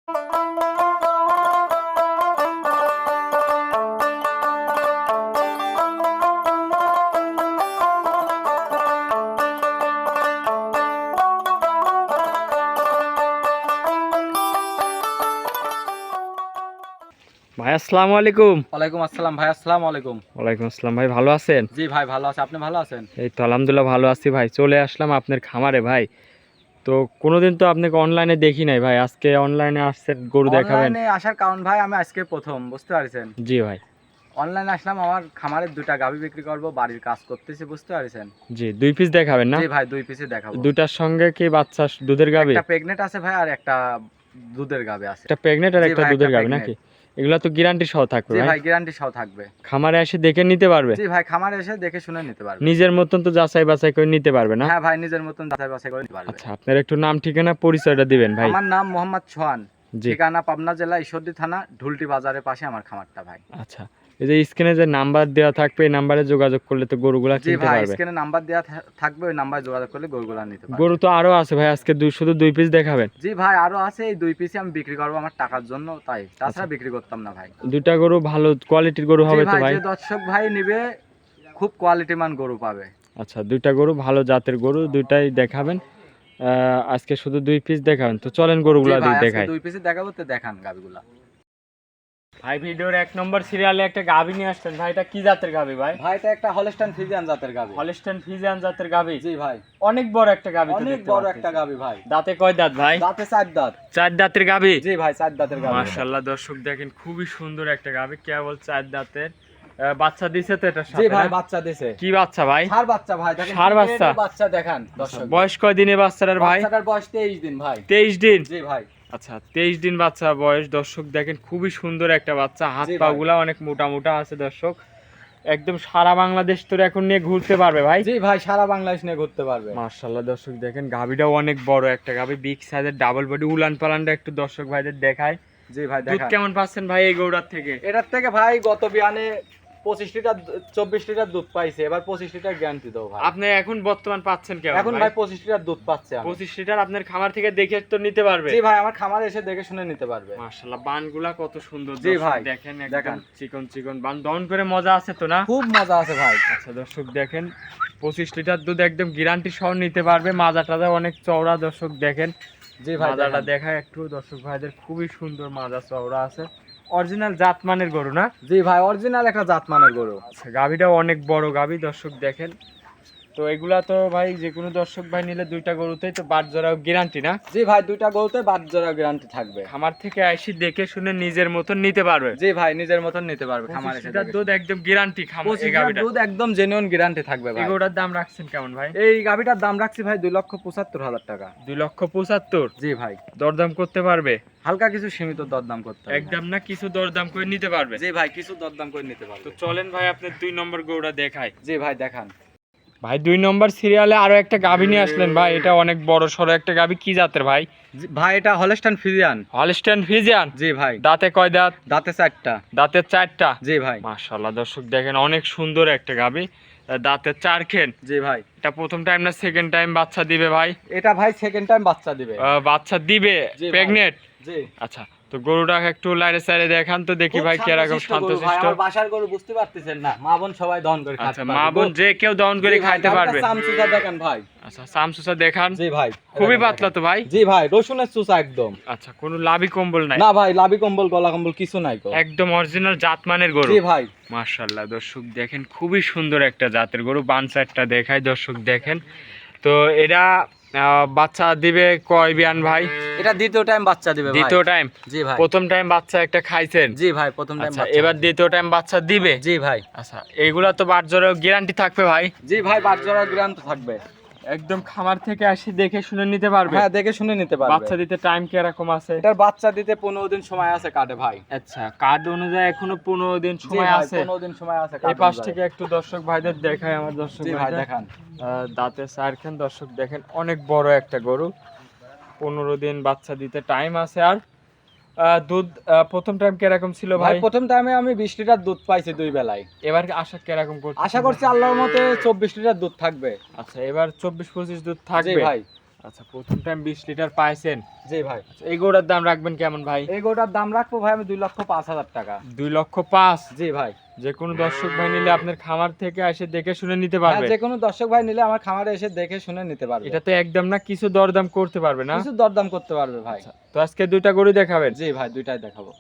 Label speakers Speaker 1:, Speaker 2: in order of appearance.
Speaker 1: ভাই আসসালামু আলাইকুম।
Speaker 2: ওয়ালাইকুম আসসালাম ভাই। আসসালামু আলাইকুম।
Speaker 1: ওয়ালাইকুম আসসালাম ভাই, ভালো আছেন?
Speaker 2: জি ভাই ভালো আছে, আপনি ভালো আছেন?
Speaker 1: এই তো আলহামদুলিল্লাহ ভালো আছি ভাই। চলে আসলাম আপনার খামারে ভাই। তো কোনোদিন তো আপনাকে অনলাইনে দেখি নাই ভাই, আজকে অনলাইনে আসছেন গরু দেখাবেন?
Speaker 2: অনলাইনে আসার কারণ ভাই আমি আজকে প্রথম, বুঝতে পারছেন?
Speaker 1: জি ভাই।
Speaker 2: অনলাইনে আসলাম, আমার খামারের দুটা গাভী বিক্রি করব, বাড়ির কাজ করতেছি, বুঝতে পারছেন?
Speaker 1: জি, 2 পিস দেখাবেন না?
Speaker 2: জি ভাই, 2 পিসই দেখাবো।
Speaker 1: দুটার সঙ্গে কি বাচ্চা দুধের গাভী?
Speaker 2: একটা প্রেগনেন্ট আছে ভাই, আর একটা দুধের গাভী আছে।
Speaker 1: একটা প্রেগনেন্ট আর
Speaker 2: জি
Speaker 1: একটা
Speaker 2: ভাই,
Speaker 1: দুধের
Speaker 2: একটা
Speaker 1: গাভী
Speaker 2: pregnant।
Speaker 1: নাকি? এগুলা তো গ্যারান্টি সহ থাকবে
Speaker 2: জি
Speaker 1: ভাই?
Speaker 2: ভাই, গ্যারান্টি সহ থাকবে।
Speaker 1: খামারে এসে দেখে নিতে পারবে?
Speaker 2: জি ভাই, খামারে এসে দেখে শুনে নিতে পারবে।
Speaker 1: নিজের মতন তো যাচাই বাছাই করে নিতে পারবে না?
Speaker 2: হ্যাঁ ভাই, নিজের মতন যাচাই বাছাই করে নিতে পারবে।
Speaker 1: আচ্ছা, আপনার একটু নাম ঠিকানা পরিচয়টা দিবেন ভাই।
Speaker 2: আমার নাম মোহাম্মদ সোহান,
Speaker 1: জি।
Speaker 2: ঠিকানা পাবনা জেলা ঈশ্বরদী থানা ঢুলটি বাজারের পাশে আমার খামারটা ভাই।
Speaker 1: আচ্ছা, এই যে স্ক্রিনে যে নাম্বার দেওয়া থাকবে এই নাম্বারে যোগাযোগ করলে তো গরুগুলা
Speaker 2: জি
Speaker 1: কিনতে
Speaker 2: ভাই,
Speaker 1: পারবে?
Speaker 2: স্ক্রিনে নাম্বার দেওয়া থাকবে, ওই নাম্বারে যোগাযোগ করলে গরুগুলা নিতে পারবে।
Speaker 1: গরু তো আরো আছে ভাই, আজকে শুধু 2 পিস দেখাবেন?
Speaker 2: জি ভাই, আরো আছে, এই 2 পিসই আমি বিক্রি করবো আমার টাকার জন্য, তাই তাছাড়া
Speaker 1: আচ্ছা।
Speaker 2: বিক্রি করতাম না ভাই।
Speaker 1: দুইটা গরু ভালো কোয়ালিটির গরু
Speaker 2: জি
Speaker 1: হবে তো
Speaker 2: ভাই,
Speaker 1: ভাই?
Speaker 2: যে দর্শক ভাই নিবে খুব কোয়ালিটিমান গরু পাবে।
Speaker 1: আচ্ছা, দুইটা গরু ভালো জাতের গরু, দুইটাই দেখাবেন। আজকে শুধু 2 পিস দেখাবেন, তো চলেন
Speaker 2: জি
Speaker 1: গরুগুলা
Speaker 2: ভাই, আজকে
Speaker 1: দেখাই।
Speaker 2: 2 পিসই দেখাবো, তো দেখান গাবিগুলা।
Speaker 1: ভাই ভিডিওর 1 নম্বর সিরিয়ালে একটা গাভী নিয়ে আসছেন ভাই, এটা কি জাতের গাভী ভাই?
Speaker 2: ভাই এটা একটা হলস্টাইন ফ্রিজিয়ান জাতের গাবি।
Speaker 1: হলস্টাইন ফ্রিজিয়ান জাতের গাভী?
Speaker 2: জি ভাই,
Speaker 1: অনেক বড় একটা গাভী তো
Speaker 2: অনেক
Speaker 1: দেখতে
Speaker 2: বড়
Speaker 1: পাচ্ছি।
Speaker 2: একটা গাবি ভাই।
Speaker 1: দাঁতে কয় দাঁত ভাই?
Speaker 2: দাঁতে 4 দাঁত।
Speaker 1: 4 দাঁতের গাভী?
Speaker 2: জি ভাই, 4 দাঁতের গাবি।
Speaker 1: মাশাআল্লাহ, দর্শক দেখেন খুবই সুন্দর একটা গাভী, কেবল 4 দাঁতের। বাচ্চা দিছে তো এটার
Speaker 2: জি
Speaker 1: সাথে?
Speaker 2: ভাই,
Speaker 1: না?
Speaker 2: বাচ্চা দিছে।
Speaker 1: কি বাচ্চা ভাই?
Speaker 2: ষাঁড় বাচ্চা ভাই, দেখেন
Speaker 1: ষাঁড় বাচ্চা?
Speaker 2: বাচ্চা দেখান দর্শক।
Speaker 1: বয়স কয় দিনে বাচ্চাটার ভাই?
Speaker 2: বাচ্চাটার বয়স 23 দিন ভাই।
Speaker 1: 23 দিন?
Speaker 2: জি ভাই।
Speaker 1: আচ্ছা, 23 দিন বাচ্চা বয়স। দর্শক দেখেন খুবই সুন্দর একটা বাচ্চা, হাত
Speaker 2: জি
Speaker 1: পা
Speaker 2: ভাই।
Speaker 1: গুলা অনেক মোটা মোটা আছে দর্শক। একদম সারা বাংলাদেশ তো এখন নিয়ে ঘুরতে পারবে ভাই?
Speaker 2: জি ভাই, সারা বাংলাদেশ নিয়ে ঘুরতে পারবে।
Speaker 1: মাশাআল্লাহ, দর্শক দেখেন গাভীটাও অনেক বড় একটা গাভী, বিগ সাইজের, ডাবল বডি, উলান পালানটা একটু দর্শক ভাইদের দেখায়।
Speaker 2: জি ভাই,
Speaker 1: দুধ
Speaker 2: দেখান।
Speaker 1: কেমন পাচ্ছেন ভাই এই গৌড়ার থেকে?
Speaker 2: এটার থেকে ভাই গত বিয়ানে 25 লিটার 24 লিটার দুধ পাইছে, এবার 25 লিটার গ্যারান্টি দাও ভাই।
Speaker 1: আপনি এখন বর্তমান পাচ্ছেন কেমন
Speaker 2: এখন ভাই 25 লিটার দুধ পাচ্ছে আমি।
Speaker 1: 25 লিটার আপনার খামার থেকে দেখে তো নিতে পারবে?
Speaker 2: জি ভাই, আমার খামারে এসে দেখে শুনে নিতে পারবে।
Speaker 1: মাশাআল্লাহ, বানগুলা কত সুন্দর
Speaker 2: জি
Speaker 1: দর্শক
Speaker 2: ভাই,
Speaker 1: দেখেন, একদম
Speaker 2: দেখান।
Speaker 1: চিকন চিকন বান, দহন করে মজা আছে তো না?
Speaker 2: খুব মজা আছে ভাই।
Speaker 1: আচ্ছা দর্শক দেখেন, 25 লিটার দুধ একদম গ্যারান্টি সহ নিতে পারবে। মাজা টাজা অনেক চওড়া দর্শক দেখেন।
Speaker 2: জি ভাই,
Speaker 1: মাজাটা
Speaker 2: দেখান।
Speaker 1: দেখায় একটু দর্শক ভাইদের, খুবই সুন্দর মাজা চওড়া আছে। অরিজিনাল জাতমানের গরু না?
Speaker 2: জি ভাই, অরিজিনাল একটা জাতমানের গরু।
Speaker 1: আচ্ছা, গাভীটাও অনেক বড় গাভী দর্শক দেখেন। তো এগুলা তো ভাই যে কোনো দর্শক ভাই নিলে দুইটা গরুতেই তো বাট জোড়া গ্যারান্টি না?
Speaker 2: জি ভাই, দুইটা গরুতে 12 জোড়া গ্যারান্টি থাকবে।
Speaker 1: খামার থেকে এসে দেখে শুনে নিজের মতন নিতে পারবে?
Speaker 2: জি ভাই, নিজের মতন নিতে পারবে খামারে
Speaker 1: 25
Speaker 2: এসে
Speaker 1: লিটার
Speaker 2: দেখে
Speaker 1: দুধ একদম গ্যারান্টি খামার
Speaker 2: 25
Speaker 1: এই
Speaker 2: লিটার
Speaker 1: গাভীটা।
Speaker 2: দুধ একদম জেনুইন গ্যারান্টি থাকবে ভাই।
Speaker 1: এগুলোর দাম রাখছেন কেমন ভাই?
Speaker 2: এই গাভীটার দাম রাখছি ভাই 2,75,000 টাকা।
Speaker 1: 2,75,000?
Speaker 2: জি ভাই,
Speaker 1: দরদাম করতে পারবে?
Speaker 2: হালকা কিছু সীমিত দরদাম করতে হবে।
Speaker 1: একদম না, কিছু দরদাম করে নিতে পারবে?
Speaker 2: জি ভাই, কিছু দরদাম করে নিতে পারবে।
Speaker 1: তো চলেন ভাই আপনার 2 নম্বর গরুটা দেখাই।
Speaker 2: জি ভাই, দেখান।
Speaker 1: ভাই 2 নম্বর সিরিয়ালে আরো একটা গাভী নিয়ে আসলেন ভাই, এটা অনেক বড় সড়ো একটা গাভী, কি জাতের ভাই?
Speaker 2: জি ভাই, এটা হলস্টাইন ফ্রিজিয়ান।
Speaker 1: Holstein Friesian?
Speaker 2: জি ভাই,
Speaker 1: দাঁতে কয় দাঁত?
Speaker 2: দাঁতে 4টা।
Speaker 1: দাঁতে 4টা?
Speaker 2: জি ভাই।
Speaker 1: মাশাআল্লাহ, দর্শক দেখেন অনেক সুন্দর একটা গাভী, দাঁতে 4 খেন।
Speaker 2: জি ভাই,
Speaker 1: এটা প্রথম টাইম না সেকেন্ড টাইম বাচ্চা দিবে ভাই?
Speaker 2: এটা ভাই সেকেন্ড টাইম বাচ্চা দিবে।
Speaker 1: বাচ্চা দিবে?
Speaker 2: জি ভাই।
Speaker 1: প্রেগনেন্ট?
Speaker 2: জি।
Speaker 1: আচ্ছা, তো গরুটা একটু লাইরে সাইরে দেখান তো দেখি
Speaker 2: খুব
Speaker 1: ভাই কিরকম
Speaker 2: শান্তশিষ্ট গরু ভাই,
Speaker 1: শান্তশিষ্ট।
Speaker 2: আমার বাসার গরু, বুঝতে পারতেছেন না, মা বোন সবাই দহন করে খাতে
Speaker 1: আচ্ছা,
Speaker 2: পারবে।
Speaker 1: মা বোন যে কেউ দহন করে
Speaker 2: জি ভাই,
Speaker 1: খাইতে পারবে?
Speaker 2: গাভীটার চামচুচা দেখেন ভাই।
Speaker 1: আচ্ছা, সামসুসা দেখান।
Speaker 2: জি ভাই,
Speaker 1: খুবই
Speaker 2: দেখেন,
Speaker 1: পাতলা
Speaker 2: দেখেন।
Speaker 1: তো ভাই?
Speaker 2: জি ভাই, রসুনের চুচা একদম।
Speaker 1: আচ্ছা, কোনো লাভি কম্বল নাই?
Speaker 2: না ভাই, লাভি কম্বল গলা কম্বল কিছু নাই তো।
Speaker 1: একদম অরিজিনাল জাতমানের গরু?
Speaker 2: জি ভাই।
Speaker 1: মাশাআল্লাহ, দর্শক দেখেন খুবই সুন্দর একটা জাতের গরু, বানসারটা দেখায় দর্শক দেখেন। তো এরা বাচ্চা দিবে কয় বিয়ান ভাই?
Speaker 2: এটা দ্বিতীয় টাইম বাচ্চা দিবে ভাই।
Speaker 1: দ্বিতীয় টাইম?
Speaker 2: জি ভাই।
Speaker 1: প্রথম টাইম বাচ্চা একটা খাইছেন?
Speaker 2: জি ভাই, প্রথম টাইম
Speaker 1: আচ্ছা,
Speaker 2: বাচ্চা।
Speaker 1: এবার দ্বিতীয় টাইম বাচ্চা দিবে?
Speaker 2: জি ভাই।
Speaker 1: আচ্ছা, এগুলা তো বাট জোড়ার গ্যারান্টি থাকবে ভাই?
Speaker 2: জি ভাই, বাচ্চারা গ্রান্ত থাকবে।
Speaker 1: একদম খামার থেকে আসি দেখে শুনে নিতে পারবে?
Speaker 2: হ্যাঁ, দেখে শুনে নিতে পারবে।
Speaker 1: বাচ্চা দিতে টাইম কি এরকম আছে?
Speaker 2: এটার বাচ্চা দিতে 15 দিন সময় আছে কাটে ভাই।
Speaker 1: আচ্ছা, কার্ড অনুযায়ী এখনো 15 দিন
Speaker 2: জি
Speaker 1: সময়
Speaker 2: ভাই,
Speaker 1: আছে?
Speaker 2: 15 দিন সময় আছে
Speaker 1: এই পাশ থেকে একটু দর্শক ভাইদের দেখায় আমার দর্শক
Speaker 2: জি ভাই,
Speaker 1: ভাইদের।
Speaker 2: দেখান।
Speaker 1: দাঁতে 4 খান দর্শক দেখেন, অনেক বড় একটা গরু, 15 দিন বাচ্চা দিতে টাইম আছে। আর দুধ প্রথম টাইম কিরকম ছিল
Speaker 2: ভাই
Speaker 1: ভাই?
Speaker 2: প্রথম টাইমে আমি 20 লিটার দুধ পাইছি 2 বেলায়।
Speaker 1: এবার আশা কিরকম করছেন?
Speaker 2: আশা করছি আল্লাহর মতে 24 লিটার দুধ থাকবে।
Speaker 1: আচ্ছা, এবার 24-25 দুধ
Speaker 2: জি
Speaker 1: থাকবে?
Speaker 2: ভাই।
Speaker 1: আচ্ছা, প্রথম টাইম 20 লিটার পাইছেন।
Speaker 2: জি ভাই।
Speaker 1: আচ্ছা, এই গরুটার দাম রাখবেন কেমন ভাই?
Speaker 2: এই গরুটার দাম রাখবো ভাই আমি 2,05,000 টাকা।
Speaker 1: 2,05,000।
Speaker 2: জি ভাই।
Speaker 1: যে কোনো দর্শক ভাই নিলে আপনার খামার থেকে এসে দেখে শুনে নিতে
Speaker 2: হ্যাঁ,
Speaker 1: পারবে।
Speaker 2: যে কোনো দর্শক ভাই নিলে আমার খামারে এসে দেখে শুনে নিতে পারবে।
Speaker 1: এটা তো একদম না, কিছু দরদাম করতে পারবে না?
Speaker 2: কিছু দরদাম করতে পারবে ভাই।
Speaker 1: তো আজকে দুইটা গরু দেখাবেন?
Speaker 2: জি ভাই, দুইটাই দেখাবো।